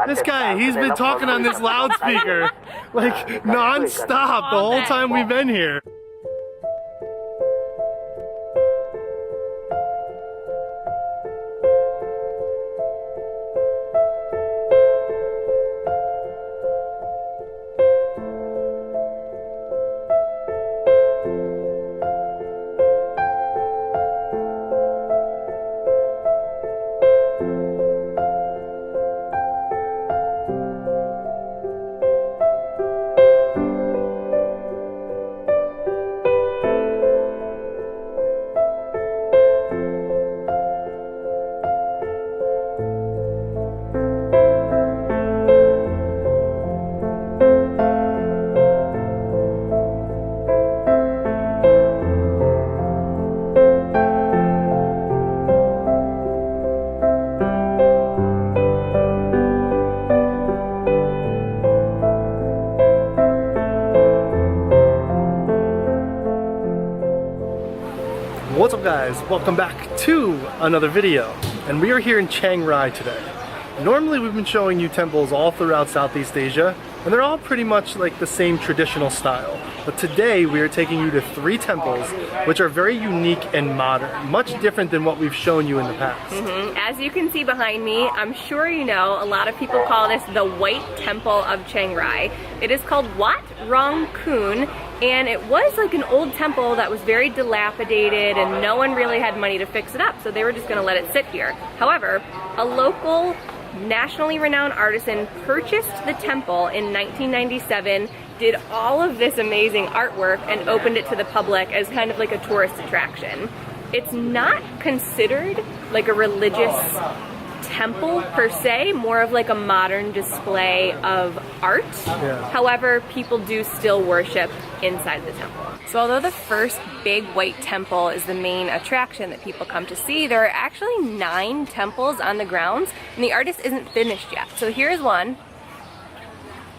This guy, he's been talking on this loudspeaker like non-stop the whole time we've been here. What's up guys, welcome back to another video, and we are here in Chiang Rai today. Normally we've been showing you temples all throughout Southeast Asia, and they're all pretty much like the same traditional style. But today we are taking you to 3 temples which are very unique and modern, much different than what we've shown you in the past. As you can see behind me, I'm sure you know, a lot of people call this the White Temple of Chiang Rai. It is called Wat Rong Kun, and it was like an old temple that was very dilapidated and no one really had money to fix it up, so they were just gonna let it sit here. However, a local nationally renowned artisan purchased the temple in 1997, did all of this amazing artwork, and opened it to the public as kind of like a tourist attraction. It's not considered like a religious temple per se, more of like a modern display of art. However, people do still worship inside the temple. So although the first big white temple is the main attraction that people come to see, there are actually 9 temples on the grounds, and the artist isn't finished yet. So here's one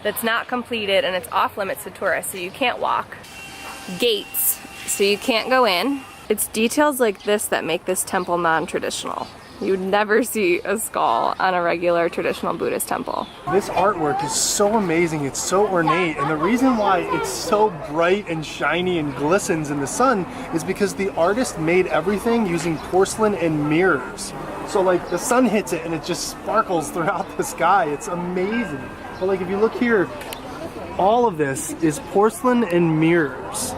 that's not completed, and it's off limits to tourists, so you can't walk. Gates, so you can't go in. It's details like this that make this temple non-traditional. You'd never see a skull on a regular traditional Buddhist temple. This artwork is so amazing, it's so ornate, and the reason why it's so bright and shiny and glistens in the sun is because the artist made everything using porcelain and mirrors. So like the sun hits it and it just sparkles throughout the sky. It's amazing. But like if you look here, all of this is porcelain and mirrors.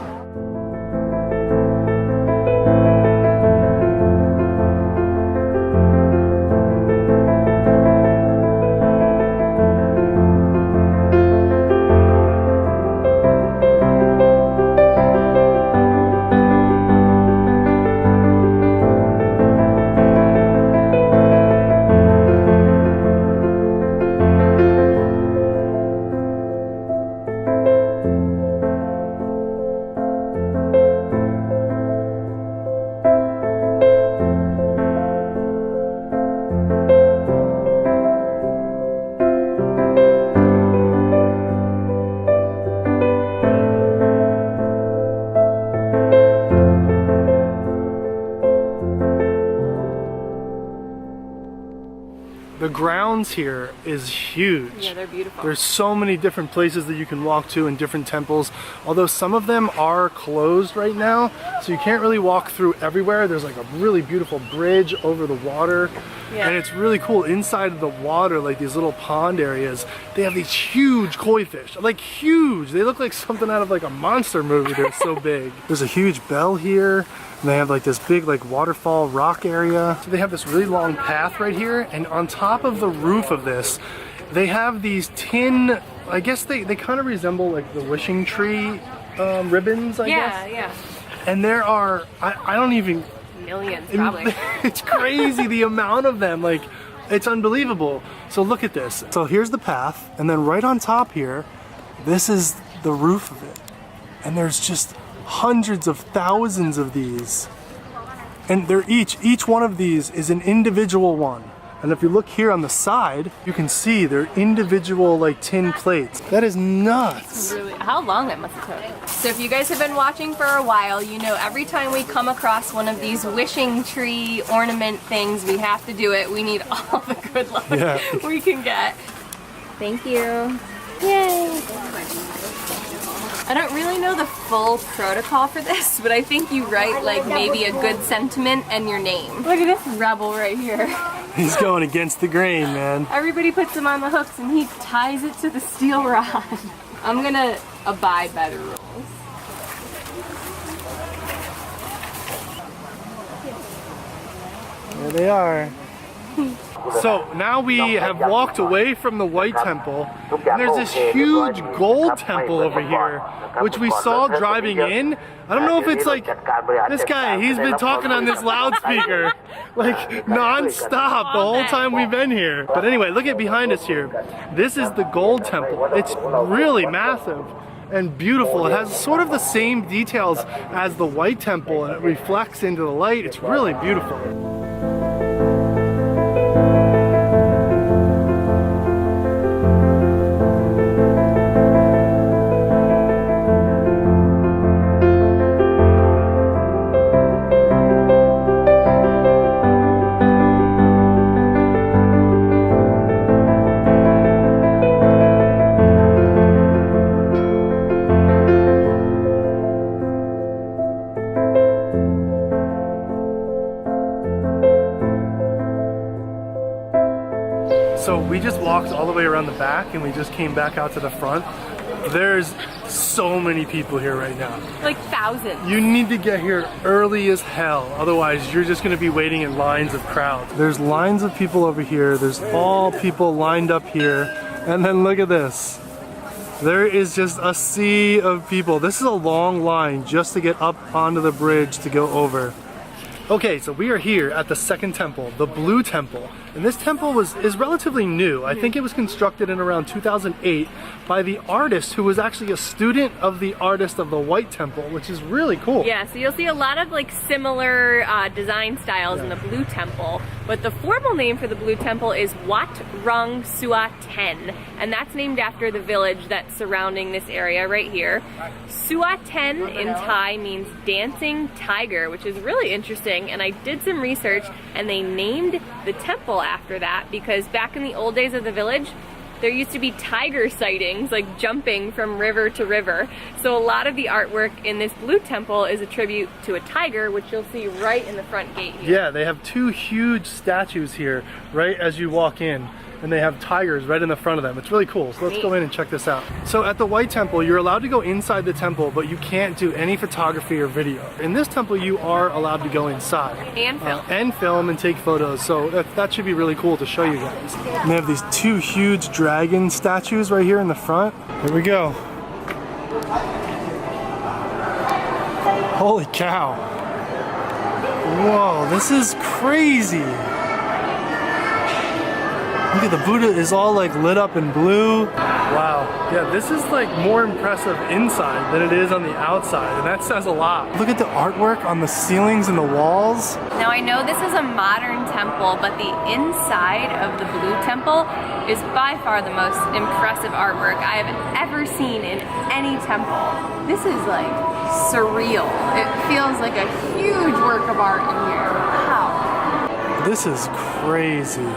The grounds here is huge. Yeah, they're beautiful. There's so many different places that you can walk to in different temples, although some of them are closed right now, so you can't really walk through everywhere. There's like a really beautiful bridge over the water, and it's really cool. Inside of the water, like these little pond areas, they have these huge koi fish, like huge. They look like something out of like a monster movie. They're so big. There's a huge bell here. And they have like this big like waterfall rock area. So they have this really long path right here, and on top of the roof of this, they have these tin, I guess they kind of resemble like the wishing tree ribbons, I guess. Yeah. And there are, I don't even... Millions, probably. It's crazy the amount of them, like, it's unbelievable. So look at this. So here's the path, and then right on top here, this is the roof of it. And there's just hundreds of thousands of these, and they're each one of these is an individual one, And if you look here on the side, you can see they're individual like tin plates. That is nuts. Really, how long that must have took. So if you guys have been watching for a while, you know every time we come across one of these wishing tree ornament things, we have to do it. We need all the good luck we can get. Thank you. Yay! I don't really know the full protocol for this, but I think you write like maybe a good sentiment and your name. Look at this rebel right here. He's going against the grain, man. Everybody puts him on the hooks and he ties it to the steel rod. I'm gonna abide by the rules. There they are. So now we have walked away from the white temple, and there's this huge gold temple over here, which we saw driving in. I don't know if it's like this guy, he's been talking on this loudspeaker like non-stop the whole time we've been here. But anyway, look at behind us here. This is the gold temple. It's really massive and beautiful. It has sort of the same details as the white temple, and it reflects into the light. It's really beautiful. So we just walked all the way around the back and we just came back out to the front. There's so many people here right now. Like thousands. You need to get here early as hell, otherwise you're just gonna be waiting in lines of crowds. There's lines of people over here, there's all people lined up here, and then look at this. There is just a sea of people. This is a long line just to get up onto the bridge to go over. Okay, so we are here at the second temple, the Blue Temple. And this temple is relatively new. I think it was constructed in around 2008 by the artist who was actually a student of the artist of the White Temple, which is really cool. Yeah, so you'll see a lot of like similar design styles in the Blue Temple, but the formal name for the Blue Temple is Wat Rung Sua Ten, and that's named after the village that's surrounding this area right here. Sua Ten in Thai means dancing tiger, which is really interesting, and I did some research and they named the temple after that because back in the old days of the village, there used to be tiger sightings, like jumping from river to river. So a lot of the artwork in this Blue Temple is a tribute to a tiger, which you'll see right in the front gate here. Yeah, they have two huge statues here right as you walk in, and they have tigers right in the front of them. It's really cool. So let's go in and check this out. So at the White Temple, you're allowed to go inside the temple, but you can't do any photography or video. In this temple, you are allowed to go inside. And film and take photos. So that should be really cool to show you guys. And they have these two huge dragon statues right here in the front. Here we go. Holy cow. Whoa, this is crazy. Look at the Buddha is all like lit up in blue. Wow. Yeah, this is like more impressive inside than it is on the outside, and that says a lot. Look at the artwork on the ceilings and the walls. now I know this is a modern temple, but the inside of the Blue Temple is by far the most impressive artwork I have ever seen in any temple. This is like surreal. It feels like a huge work of art in here. Wow. This is crazy.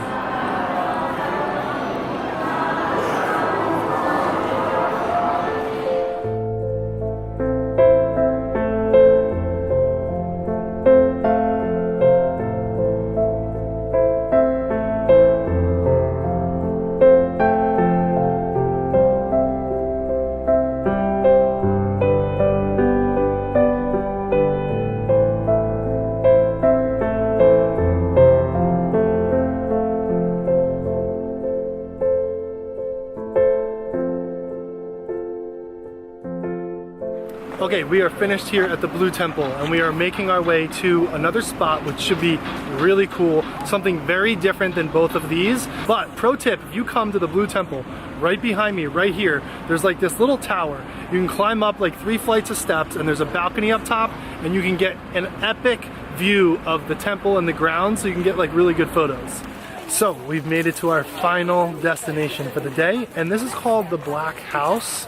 Okay, we are finished here at the Blue Temple and we are making our way to another spot which should be really cool, something very different than both of these. But pro tip, if you come to the Blue Temple, right behind me, right here, there's like this little tower. You can climb up like 3 flights of steps and there's a balcony up top and you can get an epic view of the temple and the grounds, so you can get like really good photos. So we've made it to our final destination for the day, and this is called the Black House.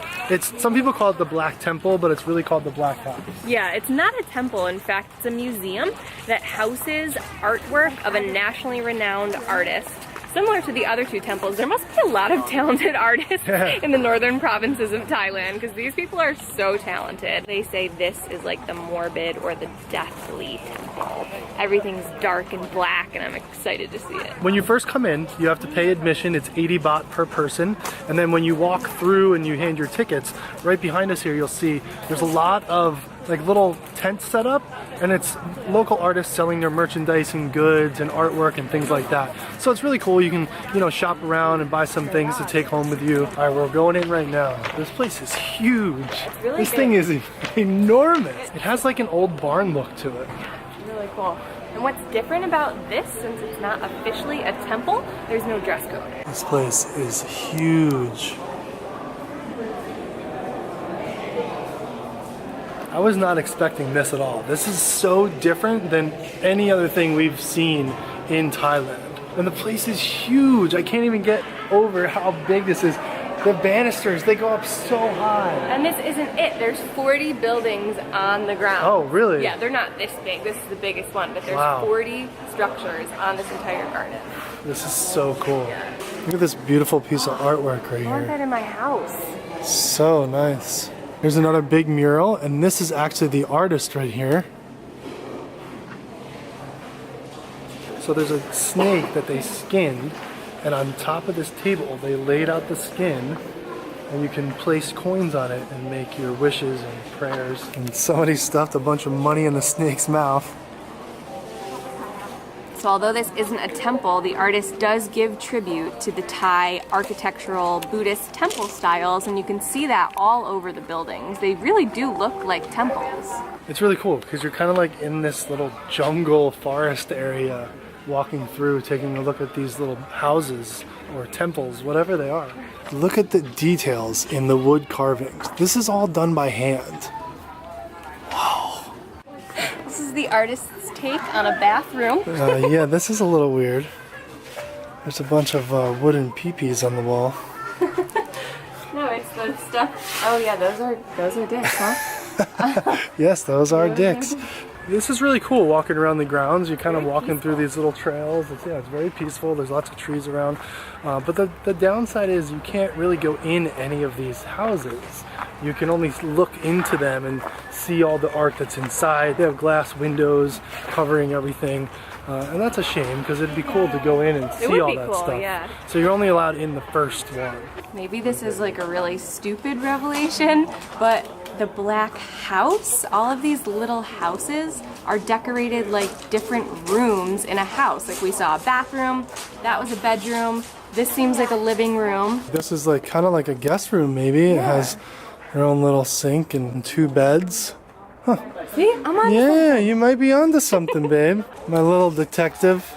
Some people call it the Black Temple, but it's really called the Black House. Yeah, it's not a temple. In fact, it's a museum that houses artwork of a nationally renowned artist. Similar to the other two temples, there must be a lot of talented artists in the northern provinces of Thailand, because these people are so talented. They say this is like the morbid or the deathly temple. Everything's dark and black, and I'm excited to see it. When you first come in, you have to pay admission. It's 80 baht per person. And then when you walk through and you hand your tickets, right behind us here, you'll see there's a lot of like little tents set up, and it's local artists selling their merchandise and goods and artwork and things like that. So it's really cool. You can, you know, shop around and buy some things to take home with you. All right, we're going in right now. This place is huge. Really this thing is enormous. It has like an old barn look to it. Really cool. And what's different about this, since it's not officially a temple, there's no dress code. This place is huge. I was not expecting this at all. This is so different than any other thing we've seen in Thailand. And the place is huge. I can't even get over how big this is. The banisters, they go up so high. And this isn't it. There's 40 buildings on the ground. Oh, really? Yeah, they're not this big. This is the biggest one, but there's Wow. 40 structures on this entire garden. This is so cool. Look at this beautiful piece of artwork right I want here. that in my house. So nice. Here's another big mural, and this is actually the artist right here. So there's a snake that they skinned, and on top of this table they laid out the skin, and you can place coins on it and make your wishes and prayers. And somebody stuffed a bunch of money in the snake's mouth. So although this isn't a temple, the artist does give tribute to the Thai architectural Buddhist temple styles, and you can see that all over the buildings. They really do look like temples. It's really cool because you're kind of like in this little jungle forest area, walking through, taking a look at these little houses or temples, whatever they are. Look at the details in the wood carvings. This is all done by hand. Wow. This is the artist's take on a bathroom. Yeah, this is a little weird. There's a bunch of wooden peepees on the wall. No, it's the stuff. Oh yeah, those are dicks, huh? Yes, those are dicks. This is really cool walking around the grounds. You're kind of walking through these little trails. It's very peaceful. There's lots of trees around. But the downside is you can't really go in any of these houses. You can only look into them and see all the art that's inside. They have glass windows covering everything. And that's a shame because it'd be cool to go in and see all that stuff. Yeah. So you're only allowed in the first one. Maybe this is like a really stupid revelation, but the Black House, all of these little houses are decorated like different rooms in a house. Like we saw a bathroom, that was a bedroom, this seems like a living room. This is like kind of like a guest room maybe. Yeah. It has her own little sink and 2 beds. Huh. See, I'm on Yeah, you might be onto something, babe. My little detective.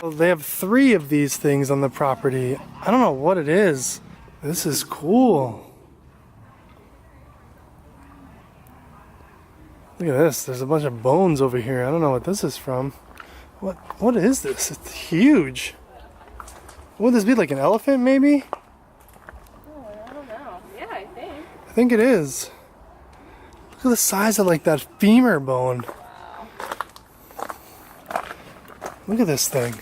Well, they have 3 of these things on the property. I don't know what it is. This is cool. Look at this. There's a bunch of bones over here. I don't know what this is from. What is this? It's huge. Would this be like an elephant maybe? Oh, I don't know. Yeah, I think. I think it is. Look at the size of like that femur bone. Look at this thing.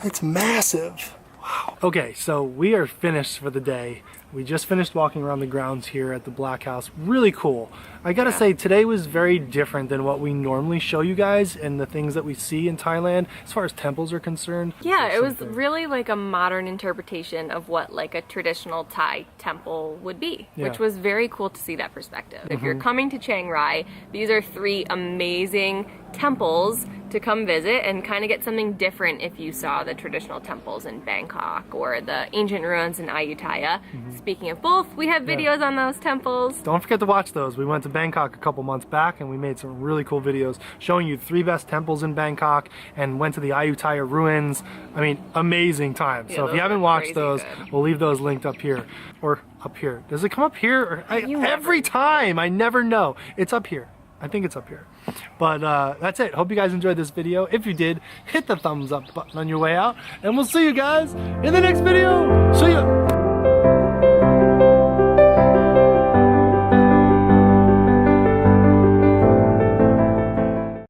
It's massive. Wow. Okay, so we are finished for the day. We just finished walking around the grounds here at the Black House. Really cool. I gotta say, today was very different than what we normally show you guys and the things that we see in Thailand as far as temples are concerned. Yeah, it was really like a modern interpretation of what like a traditional Thai temple would be, which was very cool to see that perspective. If you're coming to Chiang Rai, these are 3 amazing temples to come visit and kind of get something different if you saw the traditional temples in Bangkok or the ancient ruins in Ayutthaya. Speaking of both, we have videos on those temples. Don't forget to watch those. We went to Bangkok a couple months back and we made some really cool videos showing you 3 best temples in Bangkok and went to the Ayutthaya ruins. I mean, amazing time. So if you haven't watched those, we'll leave those linked up here. Or up here. Does it come up here? Or every time, I never know. It's up here. I think it's up here. But that's it. Hope you guys enjoyed this video. If you did, hit the thumbs up button on your way out. And we'll see you guys in the next video. See ya!